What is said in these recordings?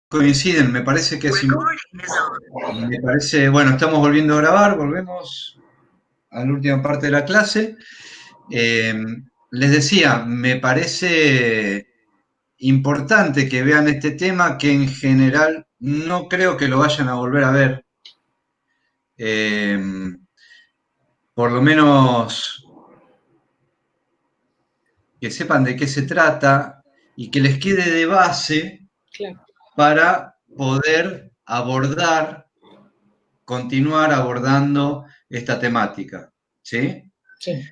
coinciden, me parece que me parece, bueno, estamos volviendo a grabar, volvemos a la última parte de la clase. Eh, Les decía, me parece importante que vean este tema que en general no creo que lo vayan a volver a ver. Eh, por lo menos que sepan de qué se trata y que les quede de base Claro. para poder continuar abordando esta temática, ¿sí? Sí.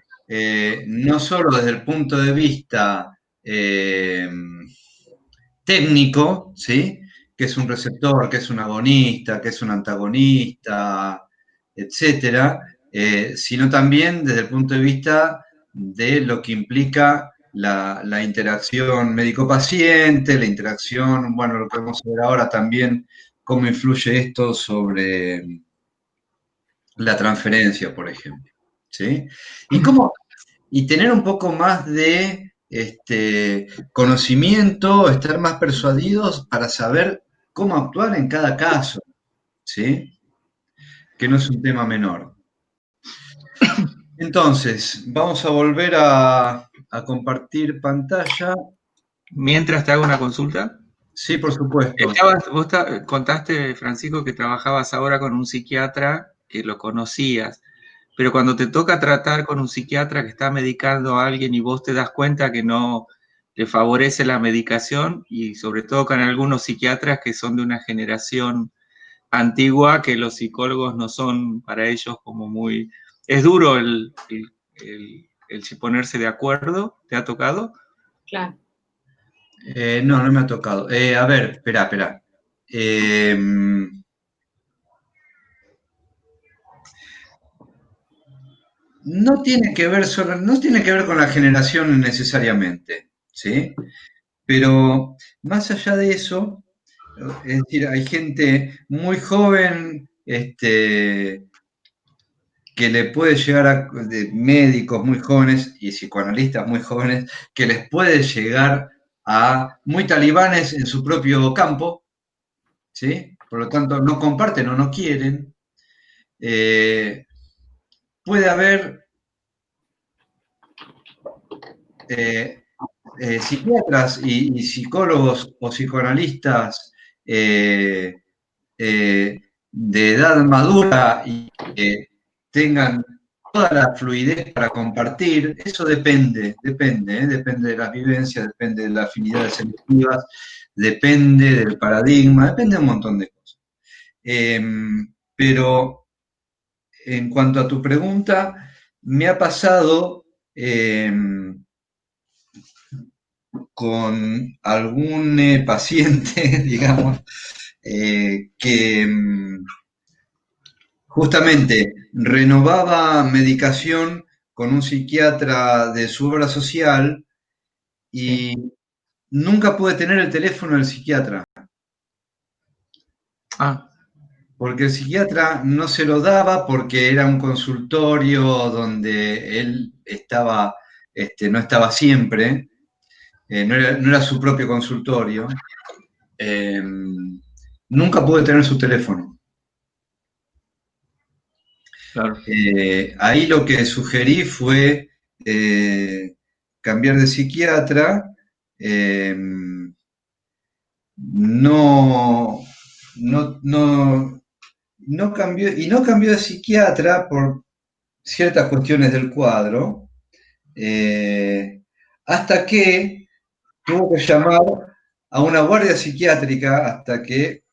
No solo desde el punto de vista eh, técnico, ¿sí? Que es un receptor, que es un agonista, que es un antagonista, etcétera, sino también desde el punto de vista de lo que implica la interacción médico-paciente, la interacción, bueno, lo que vamos a ver ahora también, cómo influye esto sobre la transferencia, por ejemplo, ¿sí? Y cómo, y tener un poco más de conocimiento, estar más persuadidos para saber cómo actuar en cada caso, ¿sí? Que no es un tema menor. Entonces, vamos a volver a compartir pantalla. Mientras te hago una consulta. Sí, por supuesto. Contaste, Francisco, que trabajabas ahora con un psiquiatra que lo conocías, pero cuando te toca tratar con un psiquiatra que está medicando a alguien y vos te das cuenta que no le favorece la medicación, y sobre todo con algunos psiquiatras que son de una generación antigua, que los psicólogos no son para ellos como muy... Es duro el ponerse de acuerdo. ¿Te ha tocado? Claro. No, no me ha tocado. A ver, espera. Eh, no tiene que ver solo, no tiene que ver con la generación necesariamente, ¿sí? Pero más allá de eso, es decir, hay gente muy joven, que le puede llegar de médicos muy jóvenes y psicoanalistas muy jóvenes, que les puede llegar a muy talibanes en su propio campo, ¿sí? Por lo tanto, no comparten o no quieren. Eh, Puede haber eh, psiquiatras y psicólogos o psicoanalistas eh, de edad madura y que tengan toda la fluidez para compartir, eso depende de las vivencias, depende de las afinidades selectivas, depende del paradigma, depende de un montón de cosas. Eh, pero en cuanto a tu pregunta, me ha pasado con algún paciente, digamos, que justamente renovaba medicación con un psiquiatra de su obra social Sí. y nunca pude tener el teléfono del psiquiatra, Ah, porque el psiquiatra no se lo daba porque era un consultorio donde él estaba, no estaba siempre, no era su propio consultorio. Eh, Nunca pude tener su teléfono. claro. Ahí lo que sugerí fue cambiar de psiquiatra. eh, no, no, no cambió, y no cambió de psiquiatra por ciertas cuestiones del cuadro, eh, hasta que tuvo que llamar a una guardia psiquiátrica, hasta que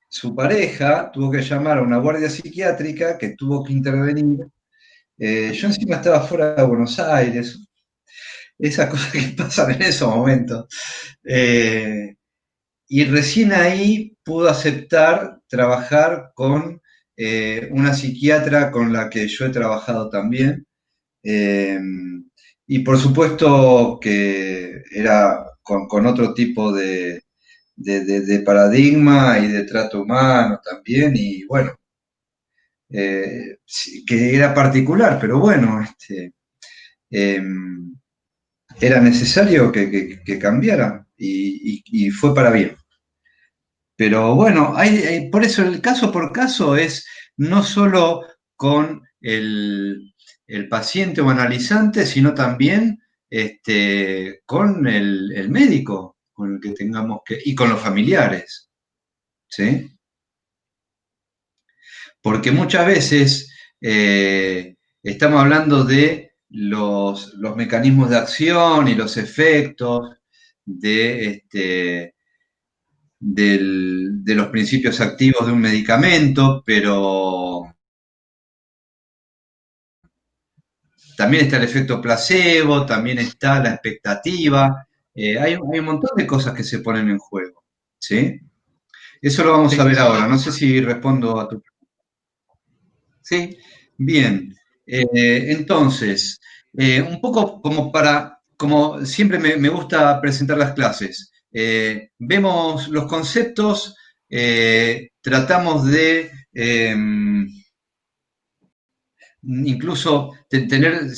su pareja tuvo que llamar a una guardia psiquiátrica que tuvo que intervenir. Yo encima estaba fuera de Buenos Aires, esas cosas que pasan en esos momentos. Eh, y recién ahí pudo aceptar trabajar con una psiquiatra con la que yo he trabajado también. Eh, y por supuesto que era con otro tipo de paradigma y de trato humano también. Y bueno, sí, que era particular, pero bueno, eh, era necesario que cambiara y fue para bien. Pero bueno, por eso el caso por caso es no solo con el paciente o analizante, sino también con el médico, con el que tengamos que, y con los familiares, ¿sí? Porque muchas veces estamos hablando de los mecanismos de acción y los efectos de, de los principios activos de un medicamento, pero también está el efecto placebo, también está la expectativa, hay un montón de cosas que se ponen en juego, ¿sí? Eso lo vamos a Sí, ver ahora, no sé si respondo a tu... sí, Bien, entonces, un poco como como siempre me gusta presentar las clases, vemos los conceptos, tratamos de incluso tener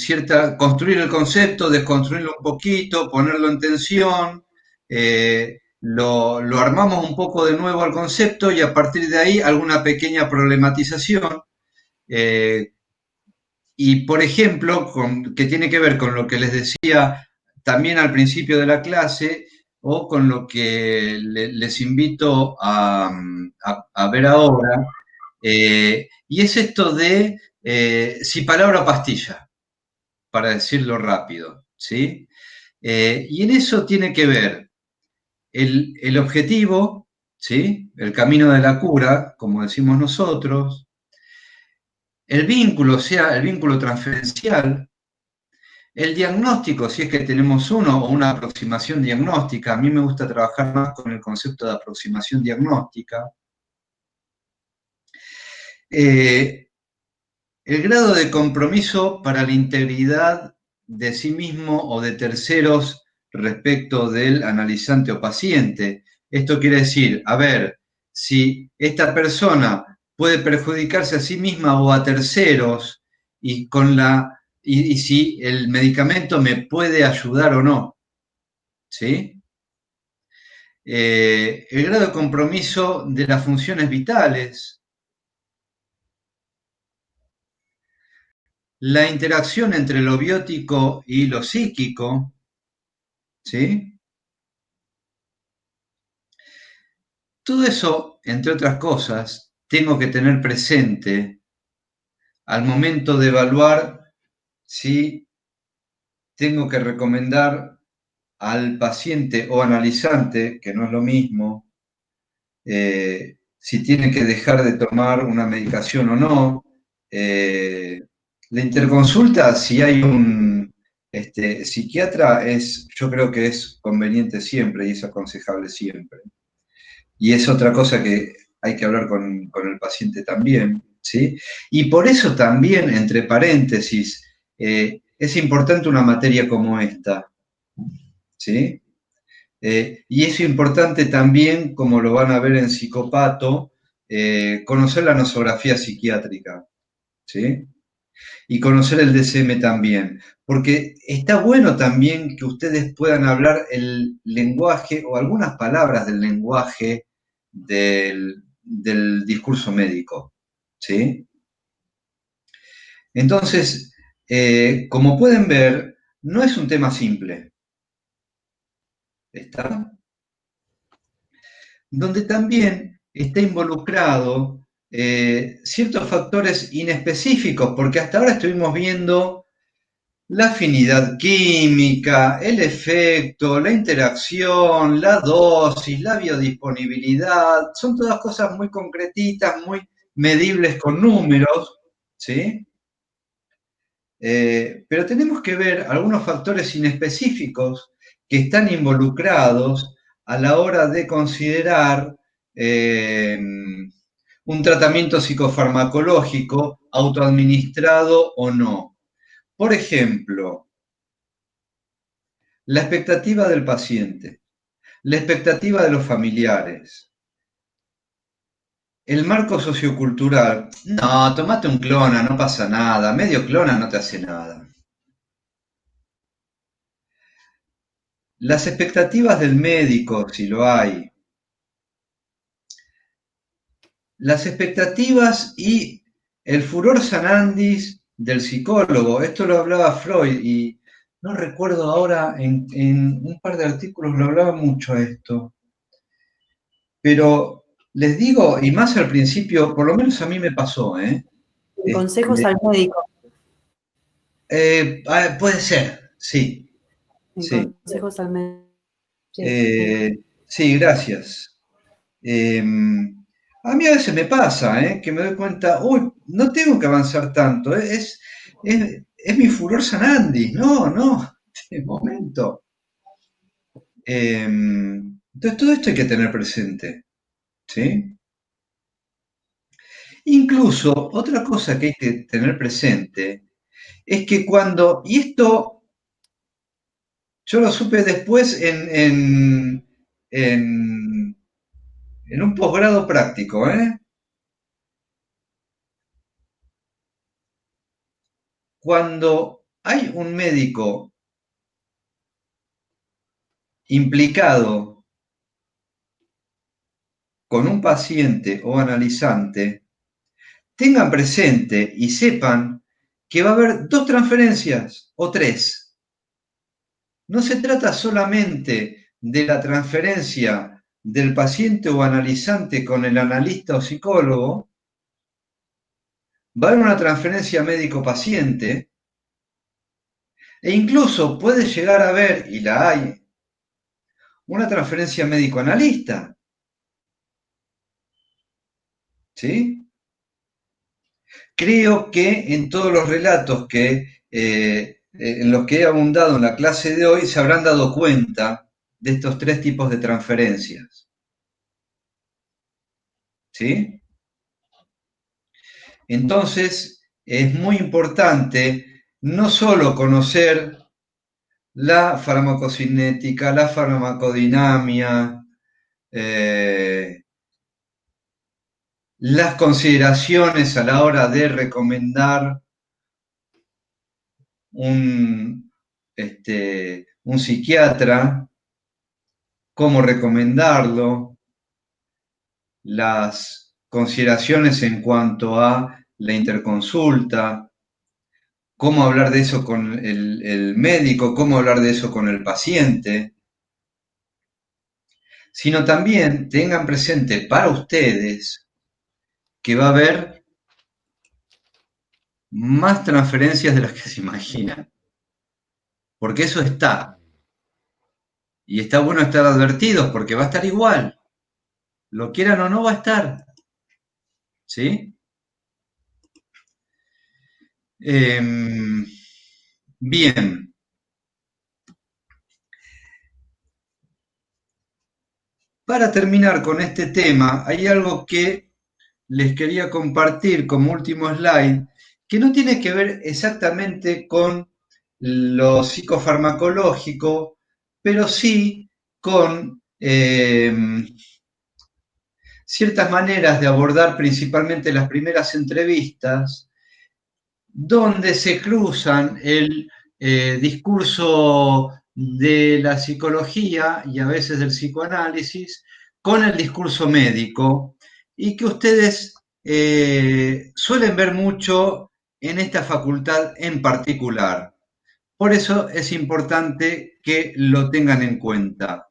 construir el concepto, desconstruirlo un poquito, ponerlo en tensión, lo armamos un poco de nuevo al concepto y a partir de ahí alguna pequeña problematización. eh, y por ejemplo, que tiene que ver con lo que les decía también al principio de la clase o con lo que les invito a ver ahora, y es esto de si palabra o pastilla, para decirlo rápido, ¿sí? Y en eso tiene que ver el objetivo, ¿sí? El camino de la cura, como decimos nosotros, el vínculo, o sea, el vínculo transferencial, el diagnóstico, si es que tenemos uno, o una aproximación diagnóstica. A mí me gusta trabajar más con el concepto de aproximación diagnóstica. Eh, el grado de compromiso para la integridad de sí mismo o de terceros respecto del analizante o paciente. Esto quiere decir, a ver, si esta persona puede perjudicarse a sí misma o a terceros y, y si el medicamento me puede ayudar o no. ¿Sí? El grado de compromiso de las funciones vitales, la interacción entre lo biótico y lo psíquico, ¿sí? Todo eso, entre otras cosas, tengo que tener presente al momento de evaluar si tengo que recomendar al paciente o analizante, que no es lo mismo, si tiene que dejar de tomar una medicación o no. La interconsulta, si hay un psiquiatra, yo creo que es conveniente siempre y es aconsejable siempre. Y es otra cosa que hay que hablar con el paciente también, ¿sí? Y por eso también, entre paréntesis, es importante una materia como esta, ¿sí? Y es importante también, como lo van a ver en Psicopato, conocer la nosografía psiquiátrica, ¿sí? Y conocer el DCM también, porque está bueno también que ustedes puedan hablar el lenguaje o algunas palabras del lenguaje del discurso médico, ¿sí? Entonces, como pueden ver, no es un tema simple, ¿está? Donde también está involucrado ciertos factores inespecíficos, porque hasta ahora estuvimos viendo la afinidad química, el efecto, la interacción, la dosis, la biodisponibilidad, son todas cosas muy concretitas, muy medibles con números, ¿sí? Pero tenemos que ver algunos factores inespecíficos que están involucrados a la hora de considerar un tratamiento psicofarmacológico autoadministrado o no. Por ejemplo, la expectativa del paciente, la expectativa de los familiares, el marco sociocultural. No, tomate un clona, no pasa nada. Medio clona no te hace nada. Las expectativas del médico, si lo hay. las expectativas y el furor sanandis del psicólogo. Esto lo hablaba Freud y no recuerdo ahora, en un par de artículos lo hablaba mucho esto. Pero les digo, y más al principio, por lo menos a mí me pasó, ¿eh? Consejos al médico. Puede ser, sí, sí. Consejos al médico. Sí, gracias. A mí a veces me pasa, que me doy cuenta, uy, no tengo que avanzar tanto, es mi furor sanandis, no, de momento. Entonces todo esto hay que tener presente, ¿sí? Incluso otra cosa que hay que tener presente es que cuando, y esto yo lo supe después en un posgrado práctico, cuando hay un médico implicado con un paciente o analizante, tengan presente y sepan que va a haber dos transferencias o tres. No se trata solamente de la transferencia del paciente o analizante con el analista o psicólogo, va a haber una transferencia médico-paciente e incluso puede llegar a haber, y la hay, una transferencia médico-analista. ¿Sí? Creo que en todos los relatos en los que he abundado en la clase de hoy se habrán dado cuenta de estos tres tipos de transferencias. ¿Sí? Entonces, es muy importante no solo conocer la farmacocinética, la farmacodinamia, las consideraciones a la hora de recomendar un psiquiatra, cómo recomendarlo, las consideraciones en cuanto a la interconsulta, cómo hablar de eso con el médico, cómo hablar de eso con el paciente, sino también tengan presente para ustedes que va a haber más transferencias de las que se imaginan, porque eso está. Y está bueno estar advertidos porque va a estar igual. Lo quieran o no, va a estar. ¿Sí? Bien. Para terminar con este tema, hay algo que les quería compartir como último slide, que no tiene que ver exactamente con lo psicofarmacológico, pero sí con ciertas maneras de abordar principalmente las primeras entrevistas, donde se cruzan el discurso de la psicología y a veces del psicoanálisis con el discurso médico y que ustedes suelen ver mucho en esta facultad en particular. Por eso es importante que lo tengan en cuenta.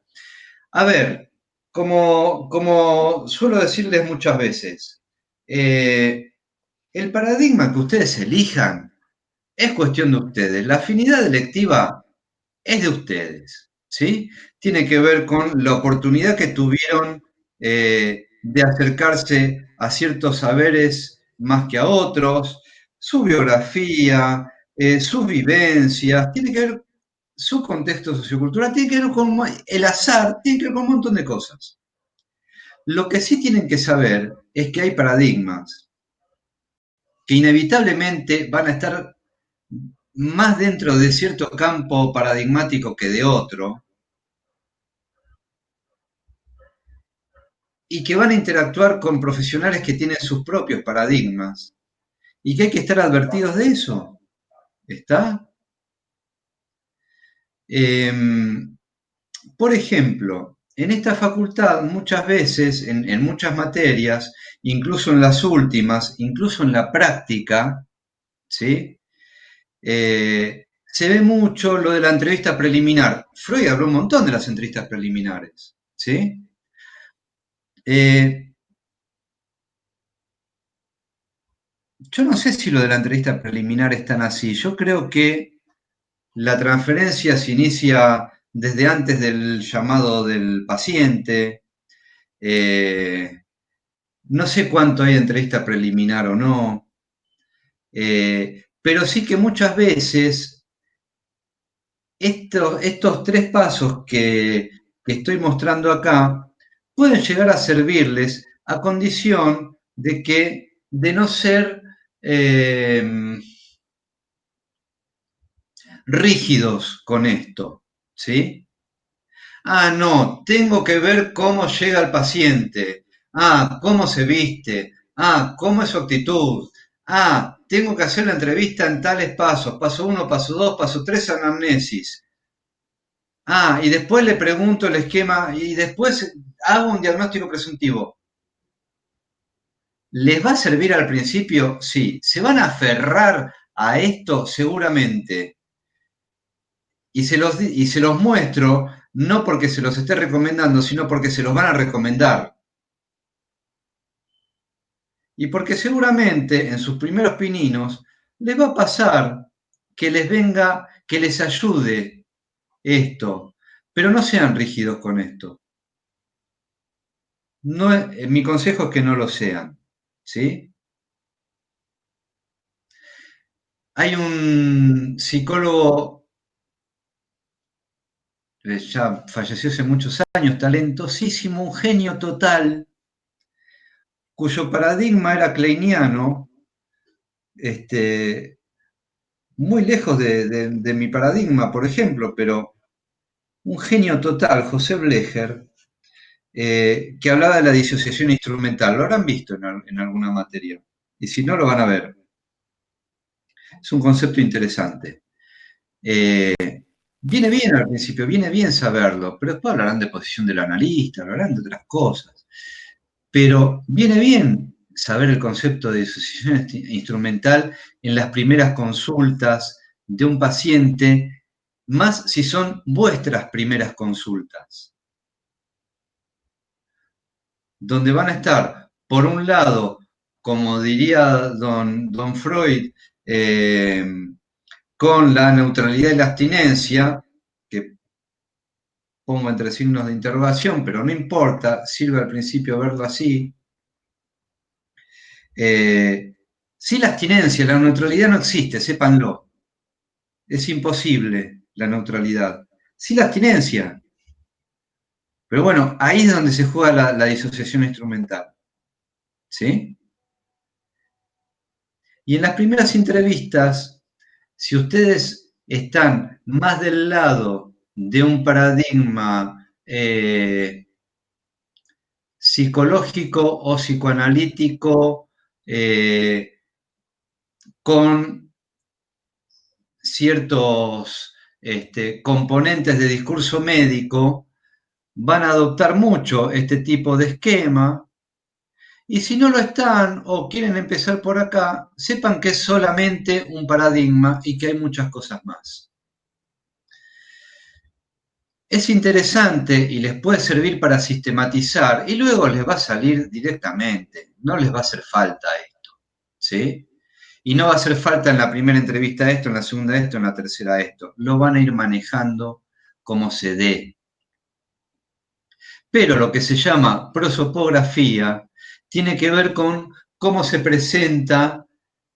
A ver, como suelo decirles muchas veces, el paradigma que ustedes elijan es cuestión de ustedes. La afinidad electiva es de ustedes, ¿sí? Tiene que ver con la oportunidad que tuvieron de acercarse a ciertos saberes más que a otros, su biografía, sus vivencias, tiene que ver su contexto sociocultural, tiene que ver con el azar, tiene que ver con un montón de cosas. Lo que sí tienen que saber es que hay paradigmas que inevitablemente van a estar más dentro de cierto campo paradigmático que de otro, y que van a interactuar con profesionales que tienen sus propios paradigmas, y que hay que estar advertidos de eso. ¿Está? Por ejemplo, en esta facultad muchas veces, en muchas materias, incluso en las últimas, incluso en la práctica, ¿sí? Se ve mucho lo de la entrevista preliminar. Freud habló un montón de las entrevistas preliminares, ¿sí? Eh, yo no sé si lo de la entrevista preliminar es tan así. Yo creo que la transferencia se inicia desde antes del llamado del paciente. Eh, no sé cuánto hay de entrevista preliminar o no, pero sí que muchas veces estos tres pasos que estoy mostrando acá pueden llegar a servirles a condición de no ser eh, rígidos con esto, ¿sí? Ah, no, tengo que ver cómo llega el paciente. Ah, cómo se viste. Ah, cómo es su actitud. Ah, tengo que hacer la entrevista en tales pasos. Paso uno, paso dos, paso tres, anamnesis. Ah, y después le pregunto el esquema y después hago un diagnóstico presuntivo. ¿Les va a servir al principio? Sí. ¿Se van a aferrar a esto? Seguramente. Y se los muestro no porque se los esté recomendando, sino porque se los van a recomendar. Y porque seguramente en sus primeros pininos les va a pasar que les venga, que les ayude esto. Pero no sean rígidos con esto. No, mi consejo es que no lo sean. ¿Sí? Hay un psicólogo, ya falleció hace muchos años, talentosísimo, un genio total, cuyo paradigma era kleiniano, este, muy lejos de mi paradigma, por ejemplo, pero un genio total, José Blecher, que hablaba de la disociación instrumental. Lo habrán visto en alguna materia. Y si no, lo van a ver. Es un concepto interesante. Eh, viene bien al principio, viene bien saberlo, pero después hablarán de posición del analista, hablarán de otras cosas. Pero viene bien saber el concepto de disociación instrumental en las primeras consultas de un paciente, más si son vuestras primeras consultas, donde van a estar, por un lado, como diría don Freud, eh, con la neutralidad y la abstinencia, que pongo entre signos de interrogación, pero no importa, sirve al principio verlo así. Sin la abstinencia, la neutralidad no existe, sépanlo. Es imposible la neutralidad. Sin la abstinencia. Pero bueno, ahí es donde se juega la disociación instrumental. ¿Sí? Y en las primeras entrevistas, si ustedes están más del lado de un paradigma psicológico o psicoanalítico con ciertos componentes de discurso médico, van a adoptar mucho este tipo de esquema. Y si no lo están o quieren empezar por acá, sepan que es solamente un paradigma y que hay muchas cosas más. Es interesante y les puede servir para sistematizar y luego les va a salir directamente, no les va a hacer falta esto, ¿sí? Y no va a hacer falta en la primera entrevista esto, en la segunda esto, en la tercera esto. Lo van a ir manejando como se dé. Pero lo que se llama prosopografía tiene que ver con cómo se presenta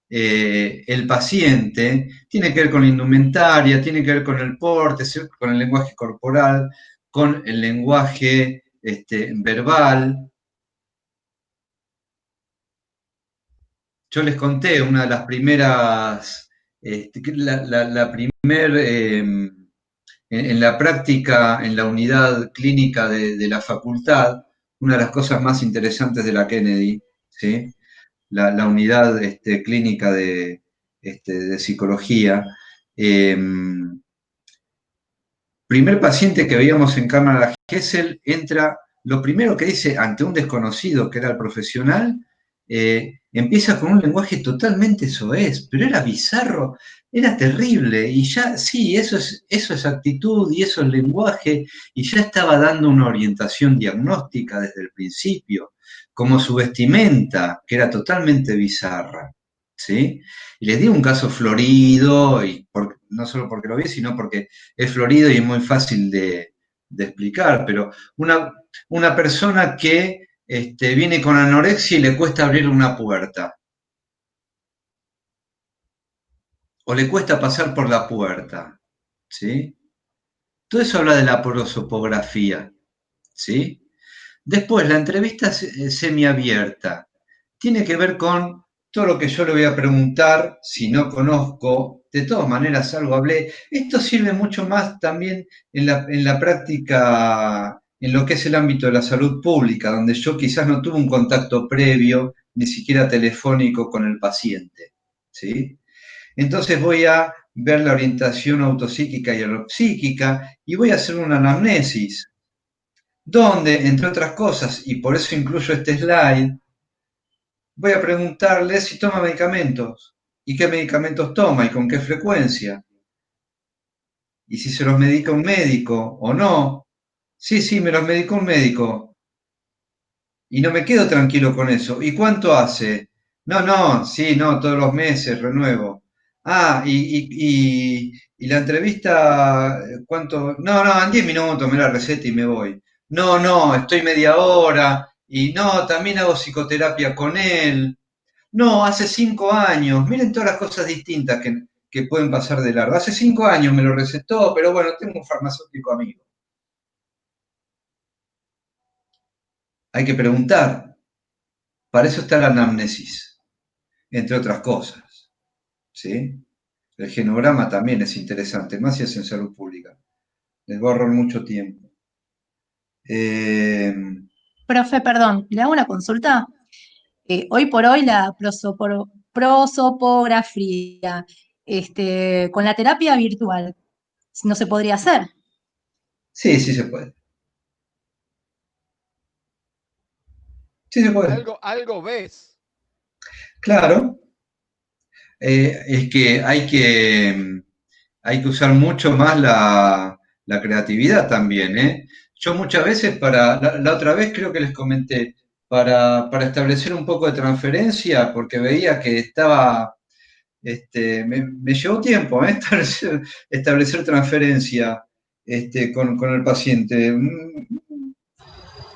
el paciente, tiene que ver con la indumentaria, tiene que ver con el porte, con el lenguaje corporal, con el lenguaje verbal. Yo les conté una de las primeras, la primer, en la práctica, en la unidad clínica de la facultad, una de las cosas más interesantes de la Kennedy, ¿sí? La unidad clínica de psicología, eh, primer paciente que veíamos en cámara Gesell entra, lo primero que dice ante un desconocido que era el profesional, empieza con un lenguaje totalmente soez, pero era bizarro, era terrible, y ya, sí, eso es actitud y eso es lenguaje, y ya estaba dando una orientación diagnóstica desde el principio, como su vestimenta, que era totalmente bizarra, ¿sí? Y les di un caso florido, y no solo porque lo vi, sino porque es florido y es muy fácil de explicar, pero una persona que viene con anorexia y le cuesta abrir una puerta, o le cuesta pasar por la puerta, ¿sí? Todo eso habla de la prosopografía, ¿sí? Después, la entrevista semiabierta tiene que ver con todo lo que yo le voy a preguntar, si no conozco, de todas maneras algo hablé. Esto sirve mucho más también en la práctica, en lo que es el ámbito de la salud pública, donde yo quizás no tuve un contacto previo, ni siquiera telefónico con el paciente, ¿sí? Entonces voy a ver la orientación autopsíquica y alopsíquica y voy a hacer una anamnesis donde, entre otras cosas, y por eso incluyo este slide, voy a preguntarle si toma medicamentos y qué medicamentos toma y con qué frecuencia, y si se los medica un médico o no. Sí, sí, me los medicó un médico y no me quedo tranquilo con eso. ¿Y cuánto hace? No, no, sí, no, todos los meses renuevo. Ah, y la entrevista, ¿cuánto? No, no, en 10 minutos me la receta y me voy. No, no, estoy media hora y no, también hago psicoterapia con él. No, hace 5 años. Miren todas las cosas distintas que pueden pasar de largo. Hace 5 años me lo recetó, pero bueno, tengo un farmacéutico amigo. Hay que preguntar. Para eso está la anamnesis, entre otras cosas. ¿Sí? El genograma también es interesante, más si es en salud pública. Les va a ahorrar mucho tiempo. Eh, Profe, perdón, ¿le hago una consulta? Hoy por hoy la prosopografía, con la terapia virtual, no se podría hacer. sí, sí se puede. Sí se puede. Algo ves. Claro. Es que hay que usar mucho más la creatividad también, ¿eh? Yo muchas veces la otra vez creo que les comenté, para establecer un poco de transferencia, porque veía que estaba, me llevó tiempo, ¿eh? Establecer transferencia, con el paciente,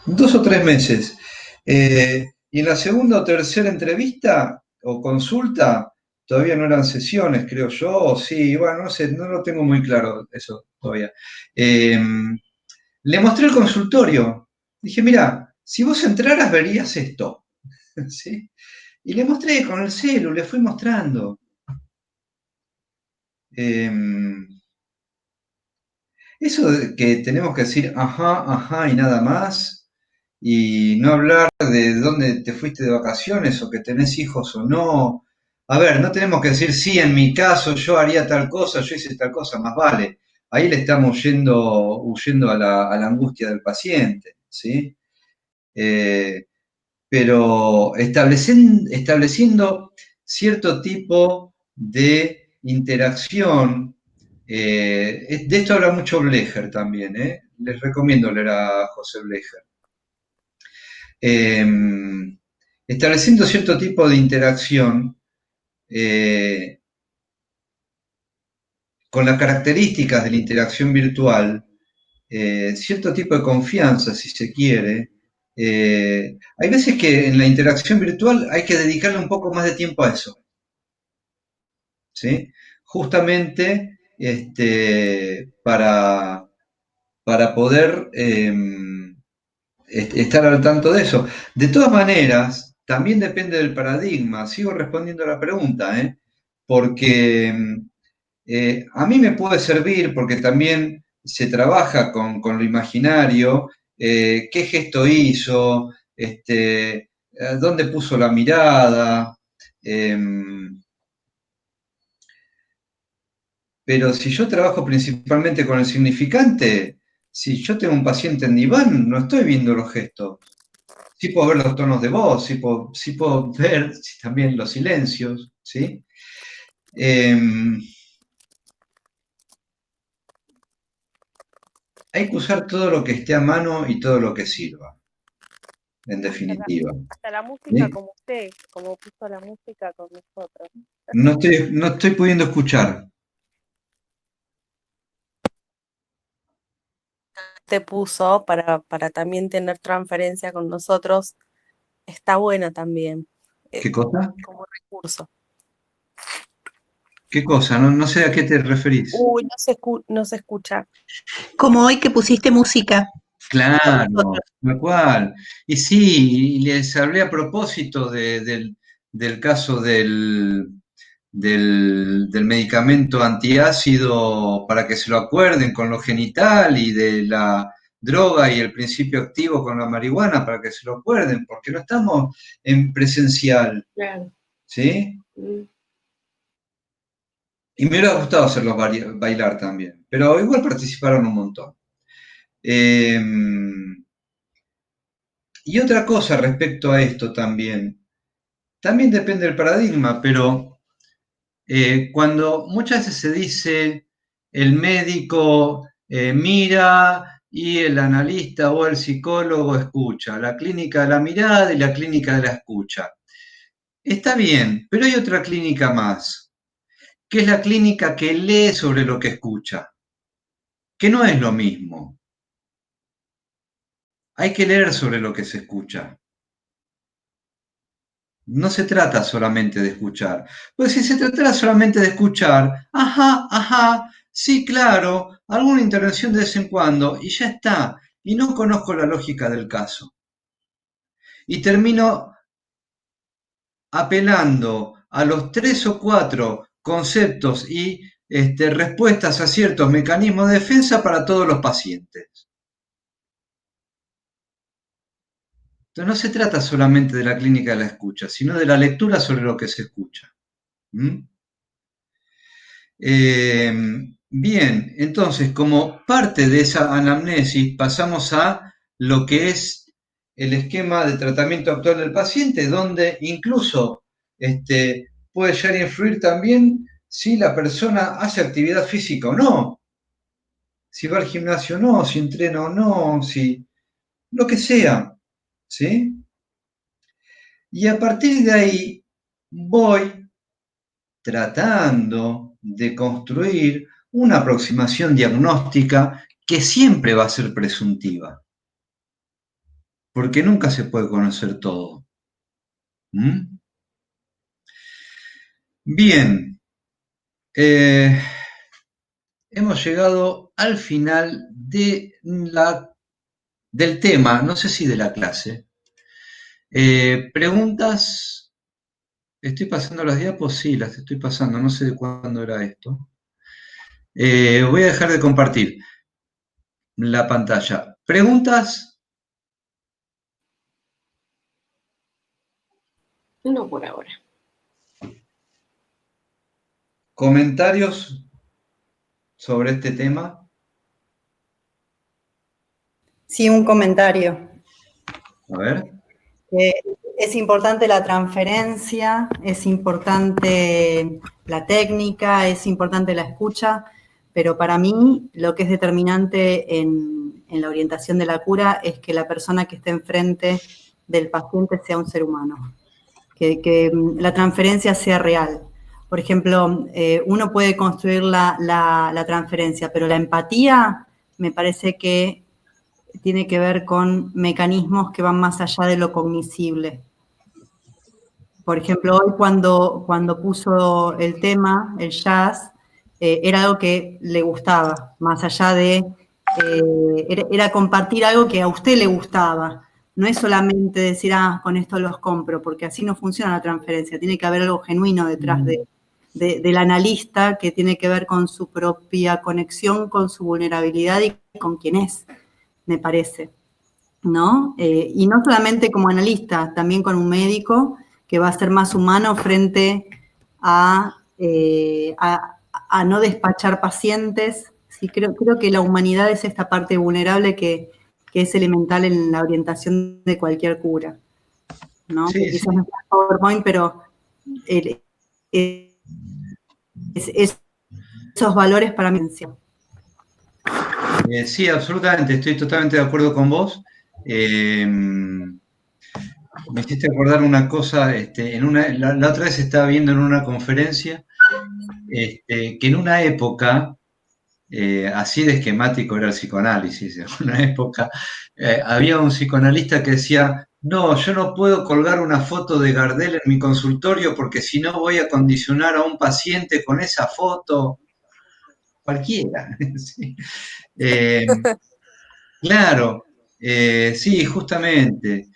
2 o 3 meses. Y en la segunda o tercera entrevista o consulta, todavía no eran sesiones, creo yo, o sí, bueno, no sé, no lo tengo muy claro eso todavía. Eh, Le mostré el consultorio. Dije, mira, si vos entraras verías esto. ¿Sí? Y le mostré con el celu, le fui mostrando. Eh, Eso de que tenemos que decir ajá, ajá y nada más, y no hablar de dónde te fuiste de vacaciones o que tenés hijos o no. A ver, no tenemos que decir sí, en mi caso yo haría tal cosa, yo hice tal cosa, más vale. Ahí le estamos huyendo a a la angustia del paciente, ¿sí? Eh, pero estableciendo cierto tipo de interacción. De esto habla mucho Blecher también, ¿eh? Les recomiendo leer a José Blecher. Eh, Estableciendo cierto tipo de interacción eh, con las características de la interacción virtual, cierto tipo de confianza, si se quiere. Hay veces que en la interacción virtual hay que dedicarle un poco más de tiempo a eso, ¿sí? Justamente para poder estar al tanto de eso. De todas maneras, también depende del paradigma. Sigo respondiendo a la pregunta, ¿eh? Porque a mí me puede servir, porque también se trabaja con lo imaginario, qué gesto hizo, dónde puso la mirada. Pero si yo trabajo principalmente con el significante, si yo tengo un paciente en diván, no estoy viendo los gestos. Sí puedo ver los tonos de voz, sí puedo ver también los silencios, ¿sí? Hay que usar todo lo que esté a mano y todo lo que sirva, en definitiva. Hasta la música, ¿Sí? como usted, como puso la música con nosotros. No estoy pudiendo escuchar. Te puso para también tener transferencia con nosotros, está buena también, ¿Qué cosa? como recurso. ¿Qué cosa? No sé a qué te referís. Uy, no se escucha. Como hoy que pusiste música. Claro, tal cual. Y sí, y les hablé a propósito del caso del medicamento antiácido para que se lo acuerden con lo genital y de la droga y el principio activo con la marihuana para que se lo acuerden, porque no estamos en presencial, Claro. ¿sí? Y me hubiera gustado hacerlos bailar también, pero igual participaron un montón. Y otra cosa respecto a esto también depende del paradigma, pero cuando muchas veces se dice el médico mira y el analista o el psicólogo escucha, la clínica de la mirada y la clínica de la escucha. Está bien, pero hay otra clínica más, que es la clínica que lee sobre lo que escucha, que no es lo mismo. Hay que leer sobre lo que se escucha. No se trata solamente de escuchar. Pues si se tratara solamente de escuchar, ajá, sí, claro, alguna intervención de vez en cuando, y ya está. Y no conozco la lógica del caso. Y termino apelando a los 3 o 4 conceptos y respuestas a ciertos mecanismos de defensa para todos los pacientes. Entonces no se trata solamente de la clínica de la escucha, sino de la lectura sobre lo que se escucha. ¿Mm? Bien, entonces, como parte de esa anamnesis, pasamos a lo que es el esquema de tratamiento actual del paciente, donde incluso puede llegar a influir también si la persona hace actividad física o no, si va al gimnasio o no, si entrena o no, si lo que sea, ¿sí? Y a partir de ahí voy tratando de construir una aproximación diagnóstica que siempre va a ser presuntiva, porque nunca se puede conocer todo. ¿Mm? Bien, hemos llegado al final del tema, no sé si de la clase. ¿Preguntas? ¿Estoy pasando las diapos? Sí, las estoy pasando, no sé de cuándo era esto. Voy a dejar de compartir la pantalla. ¿Preguntas? No por ahora. ¿Comentarios sobre este tema? Sí, un comentario. A ver. Es importante la transferencia, es importante la técnica, es importante la escucha, pero para mí lo que es determinante en la orientación de la cura es que la persona que esté enfrente del paciente sea un ser humano, que la transferencia sea real. Por ejemplo, uno puede construir la transferencia, pero la empatía me parece que tiene que ver con mecanismos que van más allá de lo cognoscible. Por ejemplo, hoy cuando puso el tema, el jazz, era algo que le gustaba, más allá de, era compartir algo que a usted le gustaba. No es solamente decir, con esto los compro, porque así no funciona la transferencia. Tiene que haber algo genuino detrás del analista que tiene que ver con su propia conexión, con su vulnerabilidad y con quién es, me parece, ¿no? Y no solamente como analista, también con un médico que va a ser más humano frente a a no despachar pacientes. Sí, creo que la humanidad es esta parte vulnerable que es elemental en la orientación de cualquier cura, ¿no? Sí, Que quizás sí. no es PowerPoint, pero esos valores para mí. Sí, absolutamente, estoy totalmente de acuerdo con vos. Me hiciste acordar una cosa, la otra vez estaba viendo en una conferencia que en una época, así de esquemático era el psicoanálisis, en una época había un psicoanalista que decía, no, yo no puedo colgar una foto de Gardel en mi consultorio porque si no voy a condicionar a un paciente con esa foto, cualquiera. Sí. Claro, sí, justamente.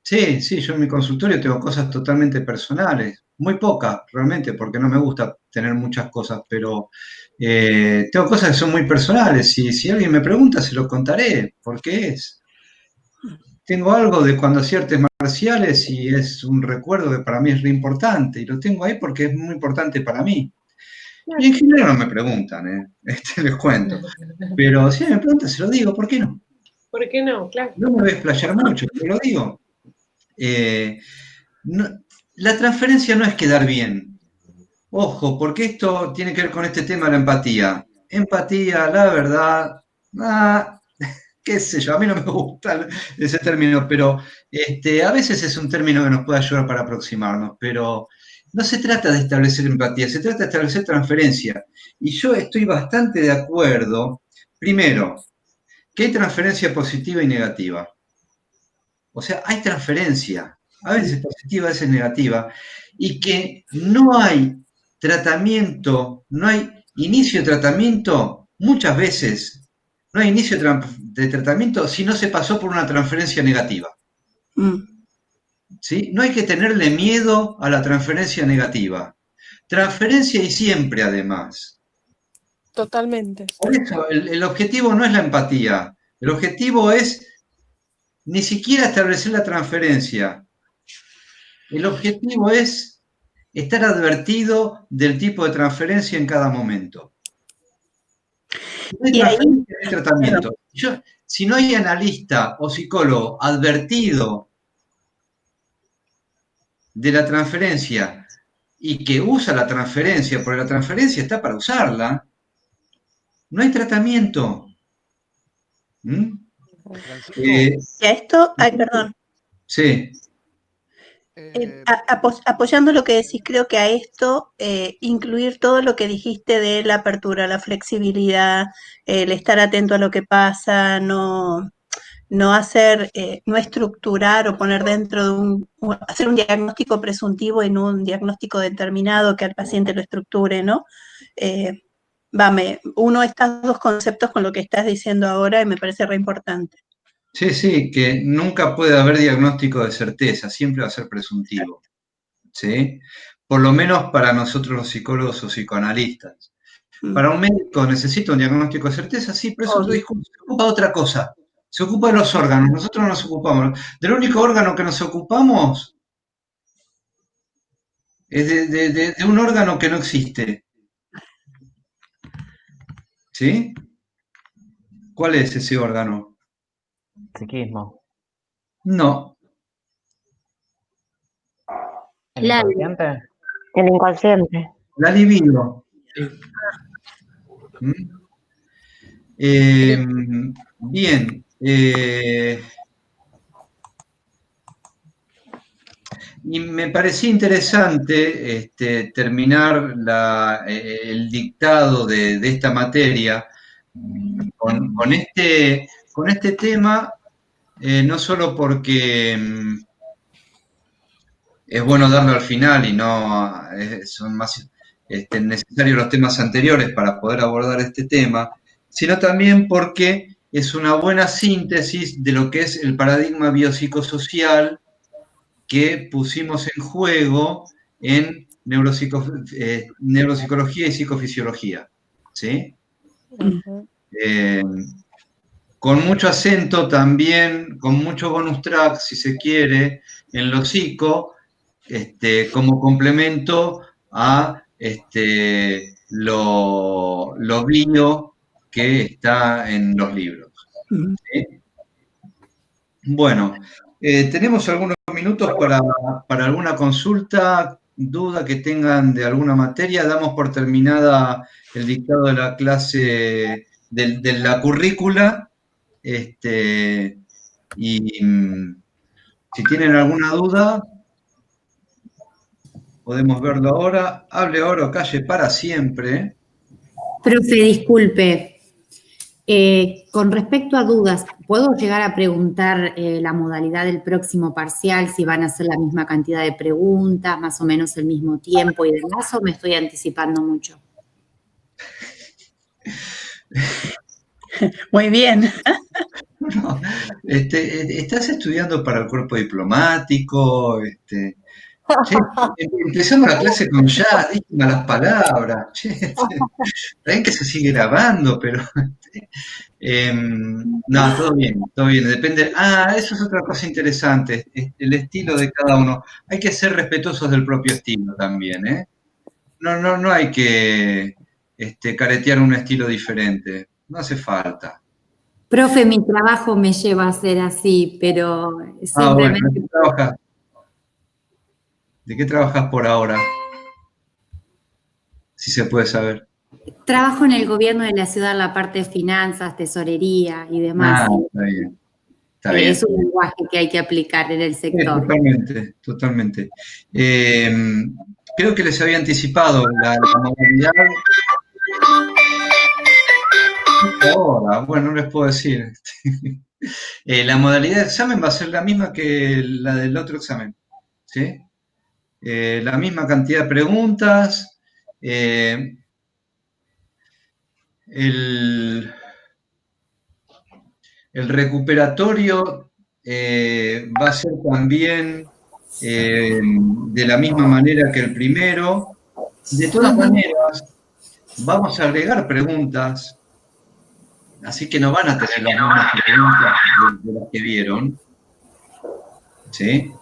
Sí, sí, yo en mi consultorio tengo cosas totalmente personales, muy pocas realmente, porque no me gusta tener muchas cosas, pero tengo cosas que son muy personales. Si alguien me pregunta, se lo contaré, porque es. Tengo algo de cuando hacía artes marciales y es un recuerdo que para mí es re importante, y lo tengo ahí porque es muy importante para mí. Y en general no me preguntan, les cuento. Pero si me preguntan, se lo digo, ¿por qué no? ¿Por qué no? Claro. No me voy a explayar mucho, pero lo digo. La transferencia no es quedar bien. Ojo, porque esto tiene que ver con este tema de la empatía. Empatía, la verdad, qué sé yo, a mí no me gusta ese término, pero a veces es un término que nos puede ayudar para aproximarnos, pero no se trata de establecer empatía, se trata de establecer transferencia. Y yo estoy bastante de acuerdo, primero, que hay transferencia positiva y negativa. O sea, hay transferencia, a veces positiva, a veces negativa, y que no hay tratamiento, no hay inicio de tratamiento, muchas veces no hay inicio de tratamiento si no se pasó por una transferencia negativa. ¿Sí? No hay que tenerle miedo a la transferencia negativa. Transferencia y siempre, además. Totalmente. Por eso, el objetivo no es la empatía, el objetivo es ni siquiera establecer la transferencia. El objetivo es estar advertido del tipo de transferencia en cada momento. Si no hay transferencia, no hay tratamiento. Si no hay analista o psicólogo advertido de la transferencia y que usa la transferencia, porque la transferencia está para usarla, no hay tratamiento. Y a esto, perdón. Sí. Apoyando lo que decís, creo que a esto incluir todo lo que dijiste de la apertura, la flexibilidad, el estar atento a lo que pasa, no hacer, no estructurar o poner dentro de hacer un diagnóstico presuntivo en un diagnóstico determinado que al paciente lo estructure, ¿no? Uno estos dos conceptos con lo que estás diciendo ahora y me parece re importante. Sí, sí, que nunca puede haber diagnóstico de certeza, siempre va a ser presuntivo, ¿sí? Por lo menos para nosotros los psicólogos o psicoanalistas. Para un médico necesita un diagnóstico de certeza, sí, pero eso se ocupa de otra cosa. Se ocupa de los órganos, nosotros no nos ocupamos. Del único órgano que nos ocupamos es de un órgano que no existe. ¿Sí? ¿Cuál es ese órgano? Psiquismo. No. ¿El inconsciente? El inconsciente. La libido. Bien. Y me parecía interesante terminar el dictado de esta materia con este tema, no solo porque es bueno darlo al final y no son más necesarios los temas anteriores para poder abordar este tema, sino también porque es una buena síntesis de lo que es el paradigma biopsicosocial que pusimos en juego en neuropsicología y psicofisiología, ¿sí? Con mucho acento también, con mucho bonus track, si se quiere, en lo psico, como complemento a lo bio que está en los libros. ¿Sí? Bueno, tenemos algunos minutos para alguna consulta, duda que tengan de alguna materia. Damos por terminada el dictado de la clase de la currícula. Y si tienen alguna duda, podemos verlo ahora. Hable ahora o calle para siempre. Profe, disculpe. Con respecto a dudas, ¿puedo llegar a preguntar la modalidad del próximo parcial, si van a hacer la misma cantidad de preguntas, más o menos el mismo tiempo y demás, o me estoy anticipando mucho? Muy bien. No, ¿estás estudiando para el cuerpo diplomático? Che, empezamos la clase con ya, dije malas palabras. Che, ven que se sigue grabando, pero no, todo bien, depende. Eso es otra cosa interesante, el estilo de cada uno. Hay que ser respetuosos del propio estilo también, ¿eh? No hay que caretear un estilo diferente, no hace falta. Profe, mi trabajo me lleva a ser así, pero simplemente... Bueno, ¿de qué trabajas por ahora? Si se puede saber. Trabajo en el gobierno de la ciudad, en la parte de finanzas, tesorería y demás. Está bien. Está bien. Es un lenguaje que hay que aplicar en el sector. Sí, totalmente. Creo que les había anticipado la modalidad. Ahora, bueno, no les puedo decir. La modalidad de examen va a ser la misma que la del otro examen, ¿sí? La misma cantidad de preguntas. El recuperatorio va a ser también de la misma manera que el primero. De todas maneras, vamos a agregar preguntas, así que no van a tener las mismas preguntas de las que vieron. ¿Sí?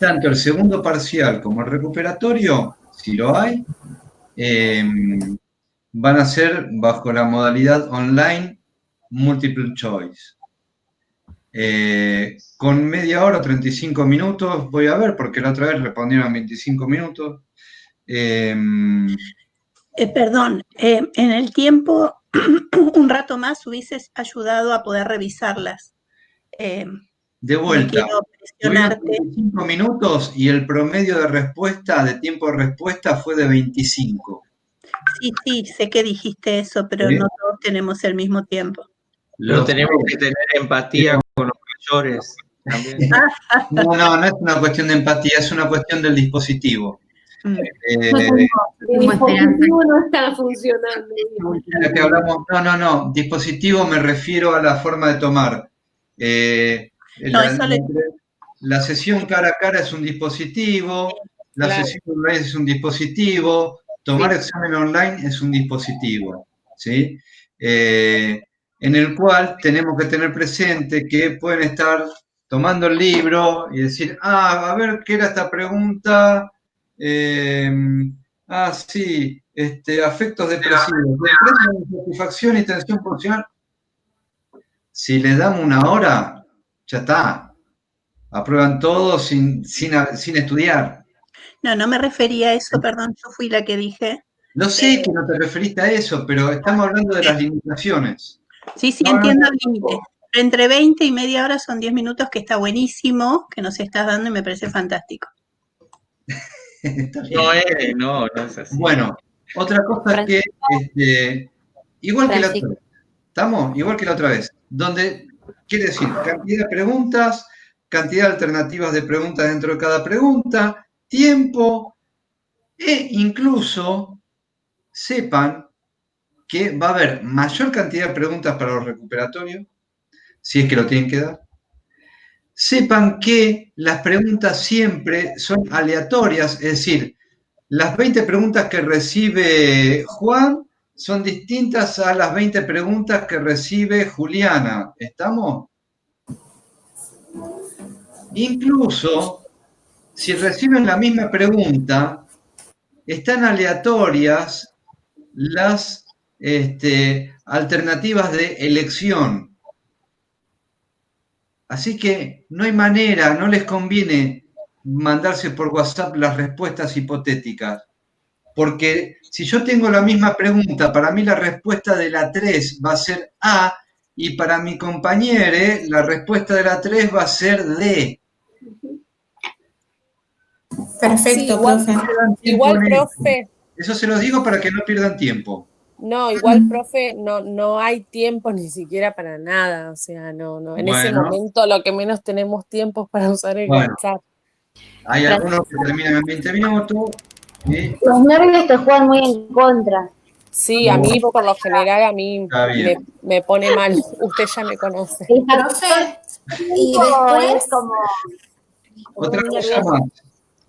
Tanto el segundo parcial como el recuperatorio, si lo hay, van a ser bajo la modalidad online multiple choice. Con media hora o 35 minutos, voy a ver, porque la otra vez respondieron 25 minutos. Perdón, en el tiempo, un rato más hubieses ayudado a poder revisarlas. De vuelta, no quiero presionarte. 25 minutos y el promedio de respuesta, de tiempo de respuesta, fue de 25. Sí, sé que dijiste eso, pero no todos tenemos el mismo tiempo. Pero tenemos que tener empatía con los mayores también. No es una cuestión de empatía, es una cuestión del dispositivo. El dispositivo no está funcionando. Que hablamos, no, dispositivo me refiero a la forma de tomar. La sesión cara a cara es un dispositivo, la sesión online es un dispositivo, tomar examen online es un dispositivo, ¿sí? En el cual tenemos que tener presente que pueden estar tomando el libro y decir, a ver, ¿qué era esta pregunta? Sí, afectos depresivos, insatisfacción y tensión funcional. Si les damos una hora, ya está. Aprueban todo sin estudiar. No me refería a eso, perdón, yo fui la que dije. No sé que no te referiste a eso, pero estamos hablando de las limitaciones. Sí, entiendo el límite. Pero entre 20 y media hora son 10 minutos, que está buenísimo, que nos estás dando y me parece fantástico. No es así. Bueno, otra cosa que, igual que la otra vez, ¿estamos? Igual que la otra vez, donde quiere decir cantidad de preguntas, cantidad de alternativas de preguntas dentro de cada pregunta, tiempo, e incluso sepan que va a haber mayor cantidad de preguntas para los recuperatorios, si es que lo tienen que dar. Sepan que las preguntas siempre son aleatorias, es decir, las 20 preguntas que recibe Juan son distintas a las 20 preguntas que recibe Juliana. ¿Estamos? Incluso, si reciben la misma pregunta, están aleatorias las alternativas de elección. Así que no hay manera, no les conviene mandarse por WhatsApp las respuestas hipotéticas. Porque si yo tengo la misma pregunta, para mí la respuesta de la 3 va a ser A, y para mi compañero la respuesta de la 3 va a ser D. Perfecto, Sí, profe. igual, profe. Eso se los digo para que no pierdan tiempo. No, igual, profe, no hay tiempo ni siquiera para nada. O sea, no. En ese momento lo que menos tenemos tiempo es para usar el WhatsApp. Hay algunos que terminan en 20 minutos. Los nervios te juegan muy en contra. Sí, a mí por lo general a mí me pone mal. Usted ya me conoce. Profe, y después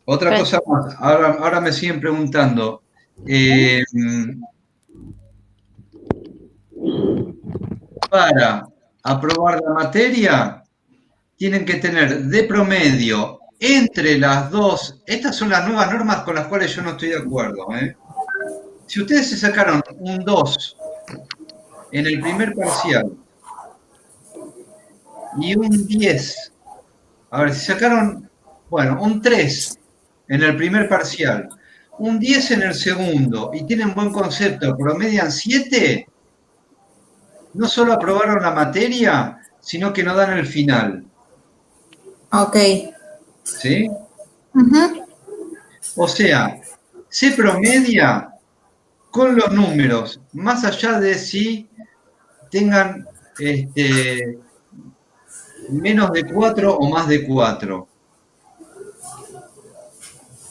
Otra cosa más. Ahora me siguen preguntando. Para aprobar la materia, tienen que tener de promedio entre las dos. Estas son las nuevas normas con las cuales yo no estoy de acuerdo. Si ustedes se sacaron un 2 en el primer parcial y un 10, a ver, si sacaron, un 3 en el primer parcial, un 10 en el segundo y tienen buen concepto, promedian 7, no solo aprobaron la materia, sino que no dan el final. Ok. ¿Sí? O sea, se promedia con los números, más allá de si tengan menos de 4 o más de 4.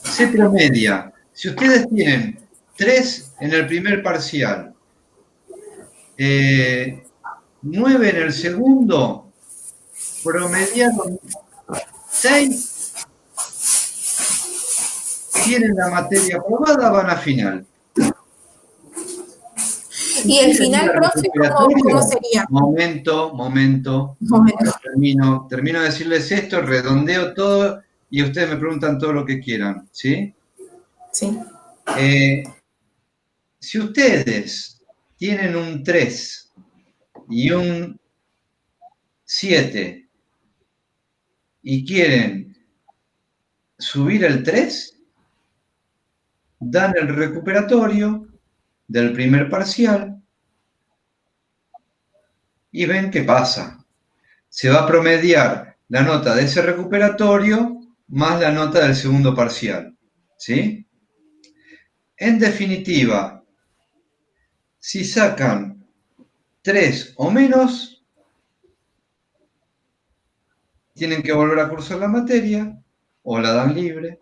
Se promedia. Si ustedes tienen 3 en el primer parcial, 9 en el segundo, promediaron 6, tienen la materia aprobada, van a final. ¿Y el final, profe, cómo sería? Momento. Termino de decirles esto, redondeo todo y ustedes me preguntan todo lo que quieran, ¿sí? Sí. Si ustedes tienen un 3 y un 7 y quieren subir el 3, dan el recuperatorio del primer parcial y ven qué pasa. Se va a promediar la nota de ese recuperatorio más la nota del segundo parcial, ¿sí? En definitiva, si sacan 3 o menos, tienen que volver a cursar la materia o la dan libre.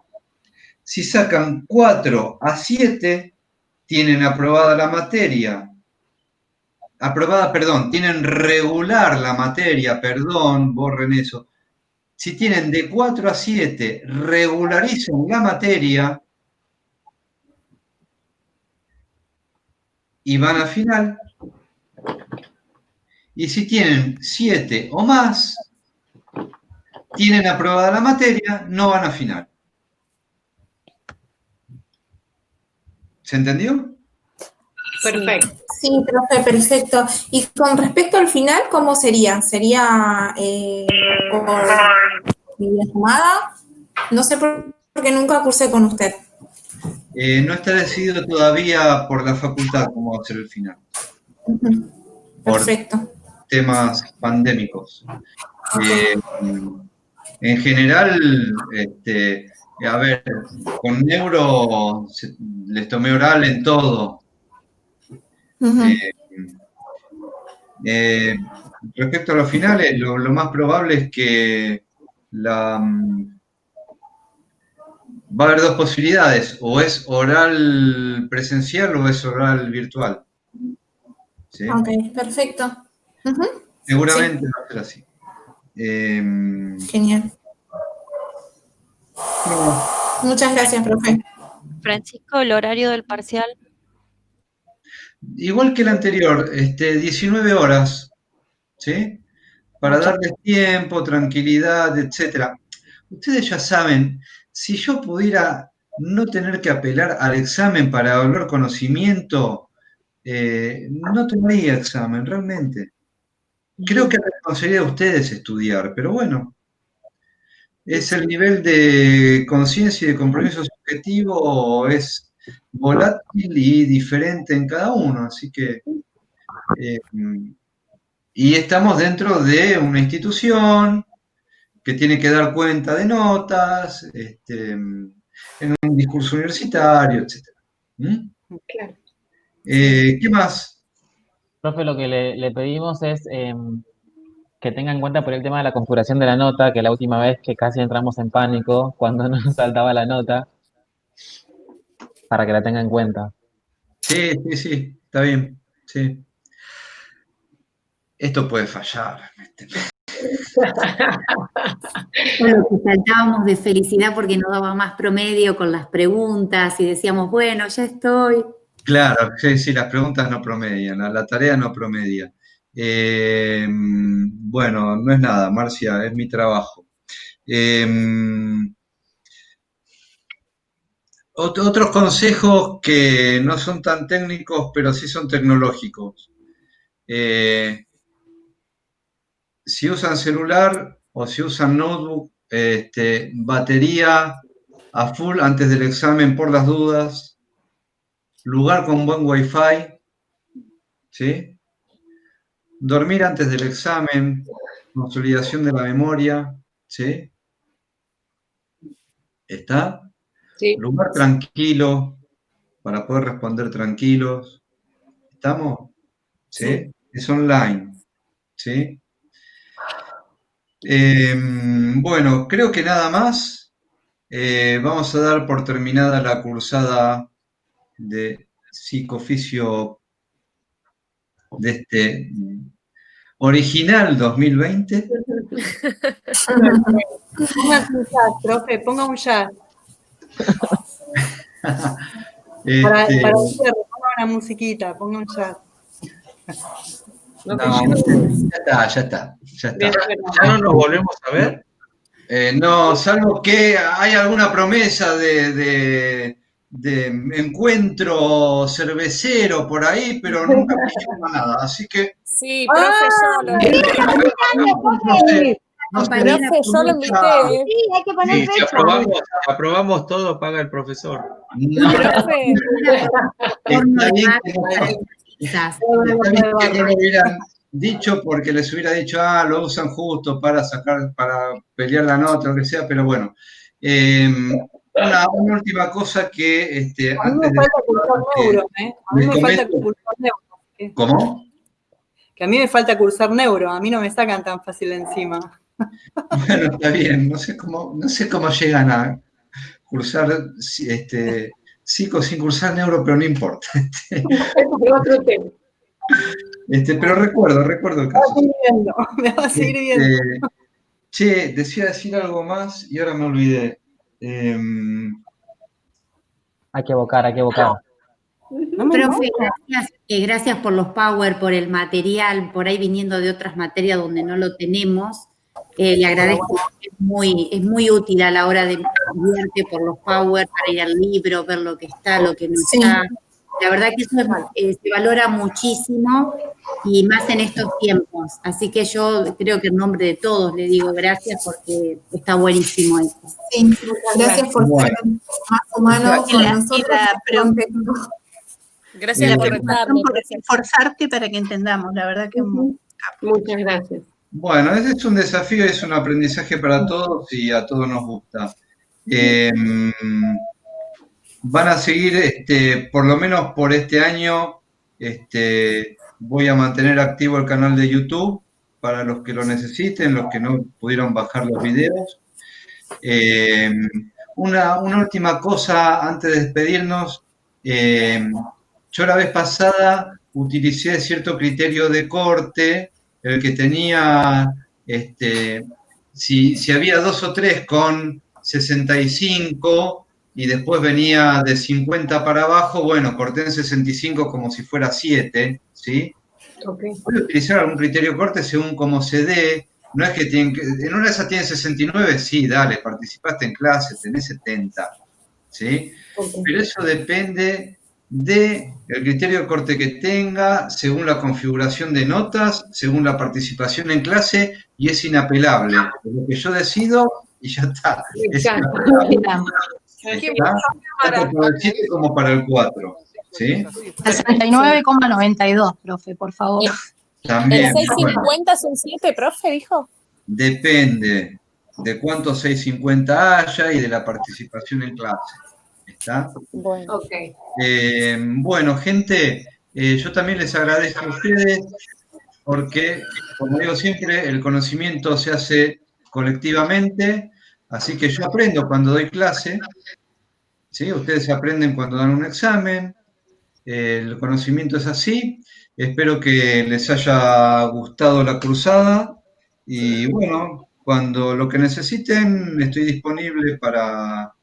Si sacan 4 a 7, tienen aprobada la materia. Tienen regular la materia, borren eso. Si tienen de 4 a 7, regularicen la materia y van a final. Y si tienen 7 o más, tienen aprobada la materia, no van a final. ¿Se entendió? Perfecto. Sí, profe, perfecto. Y con respecto al final, ¿cómo sería? ¿Sería por videollamada? No sé porque nunca cursé con usted. No está decidido todavía por la facultad cómo va a ser el final. Perfecto. Por temas pandémicos. En general, con neuro les tomé oral en todo. Respecto a los finales, lo más probable es que va a haber dos posibilidades, o es oral presencial o es oral virtual. ¿Sí? Ok, perfecto. Seguramente va a ser así. Genial. Muchas gracias, profe. Francisco, el horario del parcial. Igual que el anterior, 19 horas, ¿sí? Para darles tiempo, tranquilidad, etc. Ustedes ya saben, si yo pudiera no tener que apelar al examen para evaluar conocimiento, no tomaría examen, realmente. Creo que es responsabilidad de ustedes estudiar, pero bueno, es el nivel de conciencia y de compromiso subjetivo, es volátil y diferente en cada uno, así que... y estamos dentro de una institución que tiene que dar cuenta de notas, en un discurso universitario, etc. Claro. ¿Qué más? Profe, lo que le pedimos es que tenga en cuenta por el tema de la configuración de la nota, que la última vez que casi entramos en pánico cuando nos saltaba la nota, para que la tenga en cuenta. Sí, está bien, sí. Esto puede fallar. Bueno, que saltábamos de felicidad porque no daba más promedio con las preguntas y decíamos, bueno, ya estoy. Claro, sí, las preguntas no promedian, la tarea no promedia. Bueno, no es nada, Marcia, es mi trabajo. Otros consejos que no son tan técnicos, pero sí son tecnológicos. Si usan celular o si usan notebook, batería a full antes del examen por las dudas, lugar con buen wifi, ¿sí? Dormir antes del examen, consolidación de la memoria, ¿sí? ¿Está? Sí. Lugar tranquilo para poder responder tranquilos. ¿Estamos? ¿Sí? Sí. Es online, ¿sí? Bueno, creo que nada más. Vamos a dar por terminada la cursada de psicoficio de este original 2020. Ponga un chat, profe, ponga un chat. Para el cierre, ponga una musiquita, ponga un chat. No, ya está. ¿Ya no nos volvemos a ver? No, salvo que hay alguna promesa de encuentro cervecero por ahí, pero nunca me dijeron nada, así que... Sí, profe, yo lo invité. Profe, yo lo invité. Sí, hay que poner Sí, si fecha. aprobamos todo, paga el profesor. Profe. Está bien que no lo hubieran dicho porque les hubiera dicho, lo usan justo para pelear la nota, lo que sea, pero bueno. Una última cosa que A mí me falta cursar neuro, A mí me falta cursar neuro. ¿Cómo? Que a mí me falta cursar neuro, a mí no me sacan tan fácil encima. Bueno, está bien, no sé cómo llegan a cursar psico sin cursar neuro, pero no importa. Otro tema. Pero recuerdo el caso. Me va a seguir viendo. Che, decía decir algo más y ahora me olvidé. Hay que evocar. Profe, gracias por los power, por el material, por ahí viniendo de otras materias donde no lo tenemos. Le agradezco, es muy útil a la hora de guiarte por los power, para ir al libro, ver lo que está, lo que no está. La verdad que eso se valora muchísimo y más en estos tiempos. Así que yo creo que en nombre de todos le digo gracias porque está buenísimo esto. Sí, gracias por ser más humanos con nosotros. Gracias por retarme. Por esforzarte para que entendamos, la verdad que muchas gracias. Bueno, ese es un desafío, es un aprendizaje para todos y a todos nos gusta. Van a seguir, por lo menos por este año, voy a mantener activo el canal de YouTube para los que lo necesiten, los que no pudieron bajar los videos. Una última cosa antes de despedirnos. Yo la vez pasada utilicé cierto criterio de corte, el que tenía, si había 2 o 3 con 65 y después venía de 50 para abajo, bueno, corté en 65 como si fuera 7, ¿sí? Okay. Voy a utilizar algún criterio de corte según cómo se dé. No es que en una de esas tienen 69, sí, dale, participaste en clase, tenés 70, ¿sí? Pero eso depende del criterio de corte que tenga, según la configuración de notas, según la participación en clase, y es inapelable. Lo que yo decido y ya está. Es inapelable. ¿Está? Tanto para el 7 como para el 4. ¿Sí? 69,92, profe, por favor. También. ¿El 650 es un 7, profe, dijo? Depende de cuántos 650 haya y de la participación en clase. ¿Está? Bueno. Bueno, gente, yo también les agradezco a ustedes porque, como digo siempre, el conocimiento se hace colectivamente, así que yo aprendo cuando doy clase, ¿sí? Ustedes aprenden cuando dan un examen, el conocimiento es así, espero que les haya gustado la cruzada y bueno, cuando lo que necesiten estoy disponible para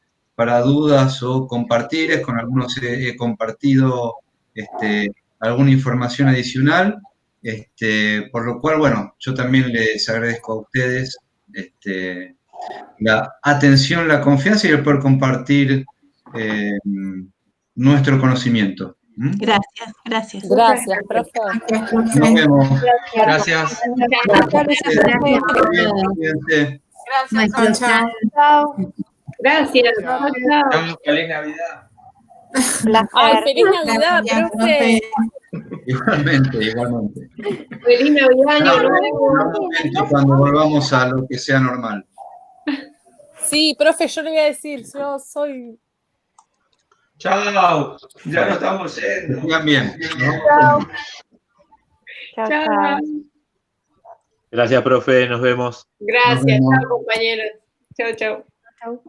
dudas o compartir, con algunos he compartido alguna información adicional, por lo cual, bueno, yo también les agradezco a ustedes la atención, la confianza y el poder compartir nuestro conocimiento. Gracias, gracias. Gracias, profe. Nos vemos. Gracias. Gracias, chao. Chao. Gracias. Chao, feliz Navidad. Ay, feliz Navidad, profe. Igualmente. Feliz Navidad, año nuevo. Cuando volvamos a lo que sea normal. Sí, profe, yo le voy a decir, yo soy... Chao. Ya no estamos yendo. Sigan bien. Chao. Chao. Gracias, profe, nos vemos. Gracias, chao, compañeros. Chao, chao. Chao.